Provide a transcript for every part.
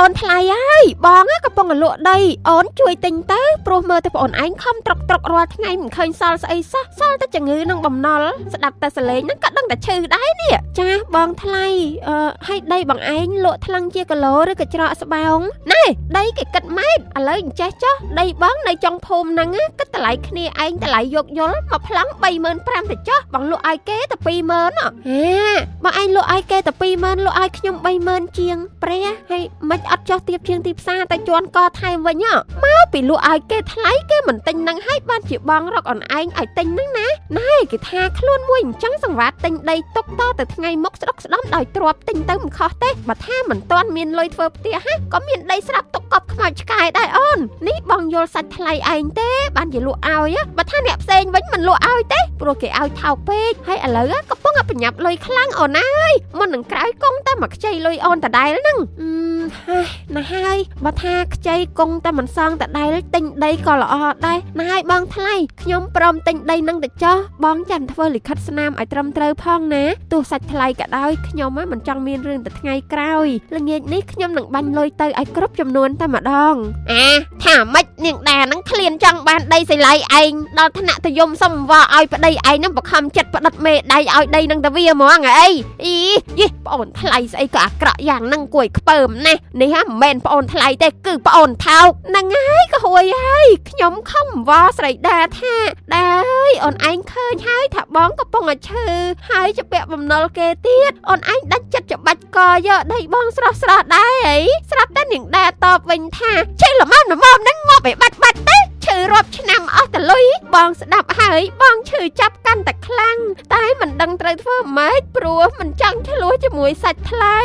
នថ្លៃហើយបងកំពុងលក់ដីអូនជួយទិញទៅព្រោះមើលតែបងឯងខំត្រុករាល់ថ្ងៃមិនឃើញសល់ស្អីសោះសល់តែជំងឺនឹងបំណុលស្ដាប់តែសលេងហ្នឹងក៏ដឹងតែឈឺដែរនេះចាបងថ្លៃឲ្យដីបងឯងលក់ថ្លឹងជាគីឡូឬក៏ច្រកស្បោងណែដីគេគិតម៉ែត្រឥឡូវអញ្ចេះចុះដីបងនៅចុងភូមិហ្នឹងគិតតម្លៃគ្នាឯងតម្លៃយកយល់មកប្លង់35,000ទៅចុះបងលក់ឲ្យគេតែ20,000ហ៎បងឯងលក់ឲ្យគេតែ20,000លក់ឲ្យខ្ញុំ30,000ជាងព្រះហើយមិនអត់ចុះទៀបជាងទីផ្សារតែជន់កថែមវិញមកពីលក់ឲ្យគេថ្លៃគេមិនទិញនឹងឲ្យបានជាបងរកអនឯងឲ្យទិញនឹងណាណែគេថាខ្លួនមួយអញ្ចឹងសង្វាតទិញដីទុកតទៅថ្ងៃមុខស្ដុកស្ដំដោយទ្របទិញទៅមិនខុសទេបើថាមិនទាន់មានលុយធ្វើផ្ទះក៏មានដីស្រាប់ទុកកប់ខ្មៅឆ្កែដែរអូននេះបងយល់សាច់ថ្លៃឯងទេបានជាលក់ឲ្យបើថាអ្នកផ្សេងវិញមិនលក់ឲ្យទេព្រោះគេឲ្យថោកពេកហើយឥឡូវកំពុងប្រញាប់លុយខ្លាំងអូនអើយមុននឹងក្រោយគង់តែមកខ្ចីលុយអូនតដែលហ្នឹងណាហើយបើថាខ្ចីគង់តែមិនសងតដែលទិញដីក៏ល្អដែរណាហើយបងថ្លៃខ្ញុំព្រមទិញដីនឹងទៅចោះបងចាំធ្វើលិខិតស្នាមឲ្យត្រឹមត្រូវផងណាទោះសាច់ថ្លៃក៏ដោយខ្ញុំមិនចង់មានរឿងតែថ្ងៃក្រោយល្ងាចនេះខ្ញុំនឹងបាញ់លុយទៅឲ្យគ្រប់ចំនួនតែម្ដងថាម៉េចនាងដានឹងឃ្លានចង់បានដីសិល័យឯងដល់ថ្នាក់ទៅយំសុំវល់ឲ្យប្តីឯងនឹងបខំចិត្តផ្ដិតមេដៃឲ្យដីនឹងទៅវាហ្មងអីយីប្អូនថ្លៃស្អីក៏អាក្រក់យ៉ាងហ្នឹងគួយខ្ពើមណានេះមិនមែនប្អូនថ្លៃទេគឺប្អូនថោកហ្នឹងហើយក៏ហួយហើយខ្ញុំខំវល់ស្រីដាថាដាអើយអូនឯងឃើញហើយថាបងកំពុងតែឈឺហើយជាពាក់បំណុលគេទៀតអូនឯងដាច់ចិត្តច្បាច់កយកដីបងស្រស់ដែរអីស្រាប់តែនាងដាតបវិញថាជិះល្មមហ្នឹងងាប់ឲ្យបាត់ទេឈឺរាប់ឆ្នាំអស់តលុយបងស្ដាប់ហើយបងឈឺចាប់កាន់តែខ្លាំងតែមិនដឹងត្រូវធ្វើម៉េចព្រោះមិនចង់ឆ្លោះជាមួយសាច់ថ្លៃ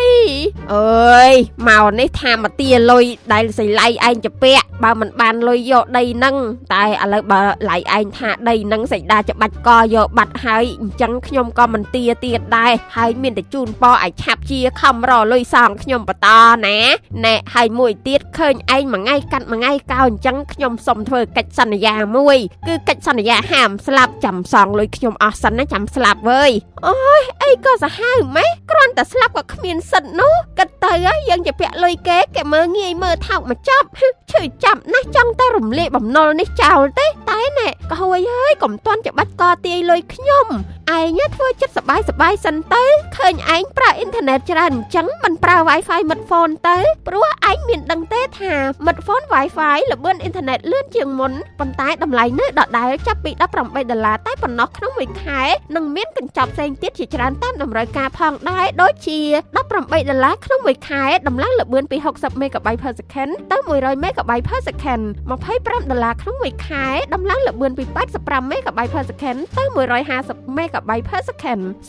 អើយមកនេះថាមកទាលុយដែលសិល័យឯងជាពាក់បើមិនបានលុយយកដីហ្នឹងតែឥឡូវបើឡៃឯងថាដីហ្នឹងសៃដាច្បាច់កយកបាត់ហើយអញ្ចឹងខ្ញុំក៏មិនទាទៀតដែរហើយមានតែជូនពរឲ្យឆាប់ជាខំរលុយសងខ្ញុំបន្តណាណែហើយមួយទៀតឃើញឯងមួយថ្ងៃកាត់មួយថ្ងៃកោអញ្ចឹងខ្ញុំសុំធ្វើកិច្ចសន្យាមួយគឺកិច្ចសន្យាហាមស្លាប់ចាំសងលុយខ្ញុំអស់សិនណាចាំស្លាប់វើយអូយអីក៏សាហាវម៉េះគ្រាន់តែស្លាប់ក៏គ្មានសិទ្ធនោះគិតទៅយើងជាពាក់លុយគេមើលងាយមើលថោកមកចាប់ឈឺចាប់ណាស់ចង់តែរំលាយបំណុលនេះចោលទេតែណែក៏ហួយហើយកុំទាន់ច្បាច់កទាយលុយខ្ញុំឯងធ្វើចិត្តសប្បាយសិនទៅឃើញឯងប្រើអ៊ីនធឺណិតច្រើនអញ្ចឹងមិនប្រើ Wi-Fi មិត្តហ្វូនទៅព្រោះឯងមានដឹងទេថាមិត្តហ្វូន Wi-Fi ល្បឿនអ៊ីនធឺណិតលឿនជាងមុនប៉ុន្តែតម្លៃនៅដដែលចាប់ពី$18តែប៉ុណ្ណោះក្នុងមួយខែនិងមានកញ្ចប់ផ្សេងទៀតជាច្រើនតាមតម្រូវការផងដែរដូចជា$18ក្នុងមួយខែដំឡើងល្បឿនពី60 MB/s ទៅ100 MB/s $25ក្នុងមួយខែដំឡើងល្បឿនពី85 MB/s ទៅ150 MB/s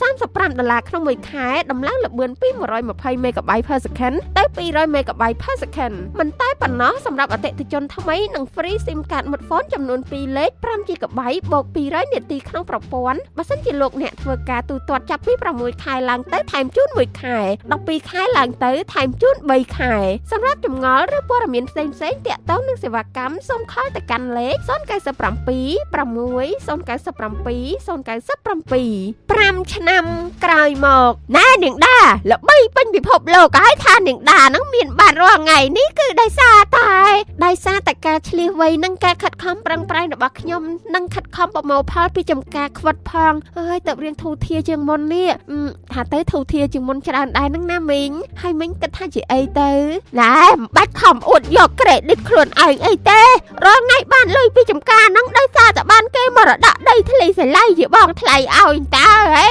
$35ក្នុងមួយខែដំឡើងល្បឿនពី120 MB/s ទៅ200 MB/s មិនតែប៉ុណ្ណោះសម្រាប់អតិថិជនថ្មីនឹង free SIM card មិត្តហ្វូនចំនួន2លេខ 5GB បូក200នាទីក្នុងប្រព័ន្ធបើសិនជាលោកអ្នកធ្វើការទូទាត់ចាប់ពី6ខែឡើងទៅថែមជូន1ខែ12ខែឡើងទៅថែមជូន3ខែសម្រាប់ចម្ងល់ឬព័ត៌មានផ្សេងៗទាក់ទងនឹងសេវាកម្មសូមខលទៅកាន់លេខ097 5 ឆ្នាំក្រោយមកណែនាងដាល្បីពេញពិភពលោកហើយថានាងដានឹងមានបាត់រាល់ថ្ងៃនេះគឺដោយសារតែការឆ្លៀសវៃនិងការខិតខំប្រឹងប្រែងរបស់ខ្ញុំនិងខិតខំប្រមូលផលពីចំការខ្វិតផងហើយទៅរៀងធូធាជាងមុននេះថាទៅធូធាជាងមុនច្រើនដែរនឹងណាមីងហើយមីងគិតថាជាអីទៅណែមិនបាច់ខំអួតយក credit ខ្លួនឯងអីទេរាល់ថ្ងៃបានលុយពីចំការហ្នឹងដោយសារតែបានគេមករដាក់ដីធ្លីសិល័យជាបងថ្លៃឲ្យតើអី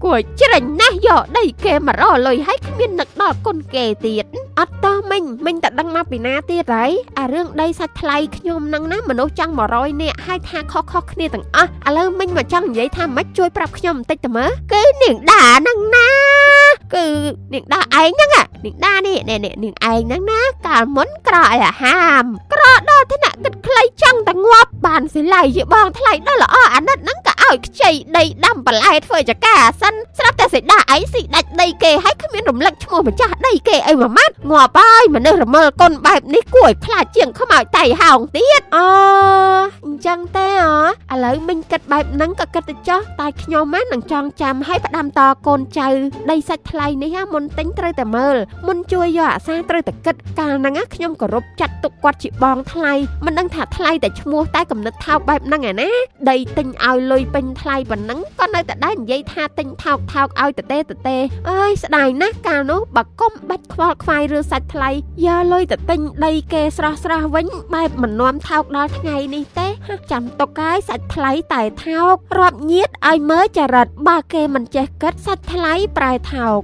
គួរច្រាញ់ណាស់យកដីគេមករលុយឲ្យគ្មាននឹកដល់គុណគេទៀតអត់តោះមីងតែដឹងមកពីណាទៀតហើយអារឿងដីសាច់ថ្លៃខ្ញុំហ្នឹងណាមនុស្សចង់100នាក់ហើយថាខុសគ្នាទាំងអស់ឥឡូវមីងមកចង់និយាយថាមិនជួយប្រាប់ខ្ញុំបន្តិចទៅមើលគឺនាងដាហ្នឹងណាគឺនាងដាឯងហ្នឹងនាងដានេះនាងឯងហ្នឹងណាកាលមុនក្រឲ្យអាហាមក្រដល់ថ្នាក់គិតខ្លីចង់តែងាប់បានសិល័យជាបងថ្លៃដល់ល្អអាណិតហ្នឹងក៏ឲ្យ ឲ្យខ្ចីដីដាំបន្លែធ្វើចកាសិនស្រាប់តែសេដាអីស៊ីដាច់ដីគេហើយគ្មានរំលឹកឈ្មោះម្ចាស់ដីគេអីមួយម៉ាត់ងាប់ហើយមនុស្សរមើលកុនបែបនេះគួរឲ្យខ្លាចជាងខ្មោចតៃហោងទៀតអញ្ចឹងទេឥឡូវមិញគិតបែបហ្នឹងក៏គិតទៅចោះតែខ្ញុំនឹងចងចាំឲ្យផ្ដាំតកូនចៅដីសាច់ថ្លៃនេះមុនទិញត្រូវតែមើលមុនជួយយកអាសាត្រូវតែគិតកាលហ្នឹងខ្ញុំគោរពចាត់ទុកគាត់ជាបងថ្លៃមិនដឹងថាថ្លៃតែឈ្មោះតែកំណត់ថោកបែបហ្នឹងឯណាដីទិញឲ្យលុយពេញថ្លៃប៉ុណ្ណឹងក៏នៅតែដែរនិយាយថាទិញថោកឲ្យតេអើយស្ដាយណាស់កាលនោះបើកុំបាច់ខ្វល់ខ្វាយរឿងសាច់ថ្លៃយកលុយទៅទិញដីគេស្រស់វិញបែបមិននាំថោកដល់ថ្ងៃនេះទេចាំទុកហើយសាច់ថ្លៃតែថោករាប់ញាតឲ្យមើលចរិតបើគេមិនចេះគិតសាច់ថ្លៃប្រែថោក